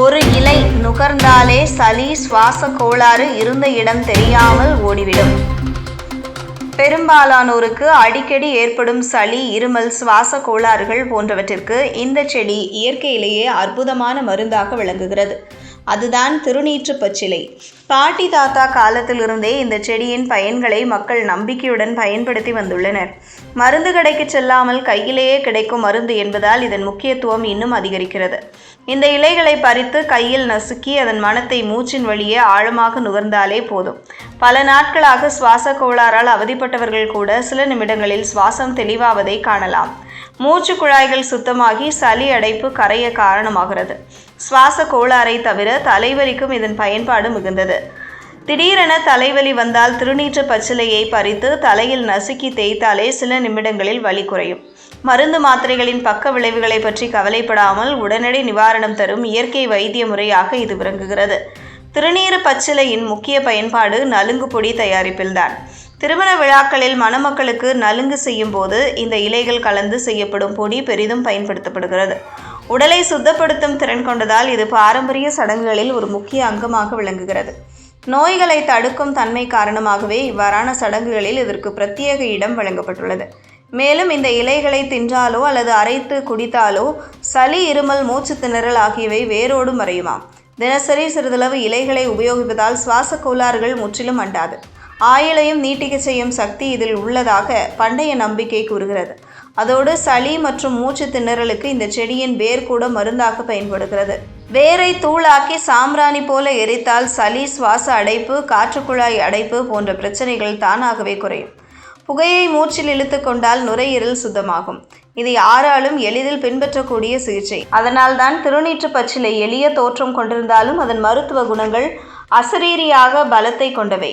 ஒரு இலை நுகர்ந்தாலே சளி சுவாச கோளாறு இருந்த இடம் தெரியாமல் ஓடிவிடும். பெரும்பாலானோருக்கு அடிக்கடி ஏற்படும் சளி, இருமல், சுவாச கோளாறுகள் போன்றவற்றிற்கு இந்த செடி இயற்கையிலேயே அற்புதமான மருந்தாக விளங்குகிறது. அதுதான் திருநீற்று பச்சிலை. பாட்டி தாத்தா காலத்திலிருந்தே இந்த செடியின் பயன்களை மக்கள் நம்பிக்கையுடன் பயன்படுத்தி வந்துள்ளனர். மருந்து கடைக்கு செல்லாமல் கையிலேயே கிடைக்கும் மருந்து என்பதால் இதன் முக்கியத்துவம் இன்னும் அதிகரிக்கிறது. இந்த இலைகளை பறித்து கையில் நசுக்கி அதன் மணத்தை மூச்சின் வழியே ஆழமாக நுகர்ந்தாலே போதும். பல நாட்களாக சுவாச கோளாறால் அவதிப்பட்டவர்கள் கூட சில நிமிடங்களில் சுவாசம் தெளிவாவதை காணலாம். மூச்சு குழாய்கள் சுத்தமாகி சளி அடைப்பு கரைய காரணமாகிறது. சுவாச கோளாறை தவிர தலைவலிக்கும் இதன் பயன்பாடு மிகுந்தது. திடீரென தலைவலி வந்தால் திருநீற்று பச்சிலையை பறித்து தலையில் நசுக்கி தேய்த்தாலே சில நிமிடங்களில் வலி குறையும். மருந்து மாத்திரைகளின் பக்க விளைவுகளை பற்றி கவலைப்படாமல் உடனடி நிவாரணம் தரும் இயற்கை வைத்திய முறையாக இது விளங்குகிறது. திருநீறு பச்சிலையின் முக்கிய பயன்பாடு நலுங்கு பொடி தயாரிப்பில்தான். திருமண விழாக்களில் மணமக்களுக்கு நலுங்கு செய்யும் போது இந்த இலைகள் கலந்து செய்யப்படும் பொடி பெரிதும் பயன்படுத்தப்படுகிறது. உடலை சுத்தப்படுத்தும் திறன் கொண்டதால் இது பாரம்பரிய சடங்குகளில் ஒரு முக்கிய அங்கமாக விளங்குகிறது. நோய்களை தடுக்கும் தன்மை காரணமாகவே இவ்வாறான சடங்குகளில் இதற்கு பிரத்யேக இடம் வழங்கப்பட்டுள்ளது. மேலும் இந்த இலைகளை தின்றாலோ அல்லது அரைத்து குடித்தாலோ சளி, இருமல், மூச்சு திணறல் ஆகியவை வேரோடு மறையுமாம். தினசரி சிறிதளவு இலைகளை உபயோகிப்பதால் சுவாச கோளாறுகள் முற்றிலும் அண்டாது. ஆயுளையும் நீட்டிக்க செய்யும் சக்தி இதில் உள்ளதாக பண்டைய நம்பிக்கை கூறுகிறது. அதோடு சளி மற்றும் மூச்சு திணறலுக்கு இந்த செடியின் வேர் கூட மருந்தாக பயன்படுகிறது. வேரை தூளாக்கி சாம்பிராணி போல எரித்தால் சளி, சுவாச அடைப்பு, காற்றுக்குழாய் அடைப்பு போன்ற பிரச்சனைகள் தானாகவே குறையும். புகையை மூச்சில் இழுத்து கொண்டால் நுரையீரல் சுத்தமாகும். இது யாராலும் எளிதில் பின்பற்றக்கூடிய சிகிச்சை. அதனால்தான் திருநீற்று பச்சிலை எளிய தோற்றம் கொண்டிருந்தாலும் அதன் மருத்துவ குணங்கள் அசரீரியாக பலத்தை கொண்டவை.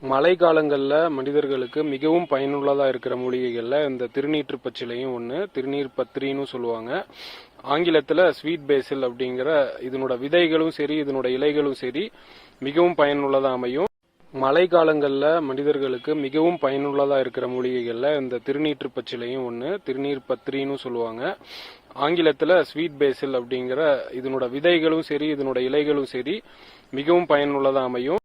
மழை காலங்களில் மனிதர்களுக்கு மிகவும் பயனுள்ளதாக இருக்கிற மூலிகைகளில் இந்த திருநீற்று பச்சிலையும் ஒன்று. திருநீர் பத்திரின்னு சொல்லுவாங்க. ஆங்கிலத்தில் ஸ்வீட் பேசில் அப்படிங்கிற இதனோட விதைகளும் சரி, இதனோட இலைகளும் சரி மிகவும் பயனுள்ளதாக அமையும். மழை காலங்களில் மனிதர்களுக்கு மிகவும் பயனுள்ளதாக இருக்கிற மூலிகைகளில் இந்த திருநீற்று பச்சிலையும் ஒன்று. திருநீர் பத்திரின்னு சொல்லுவாங்க. ஆங்கிலத்தில் ஸ்வீட் பேசில் அப்படிங்கிற இதனோட விதைகளும் சரி, இதனோட இலைகளும் சரி மிகவும் பயனுள்ளதாக அமையும்.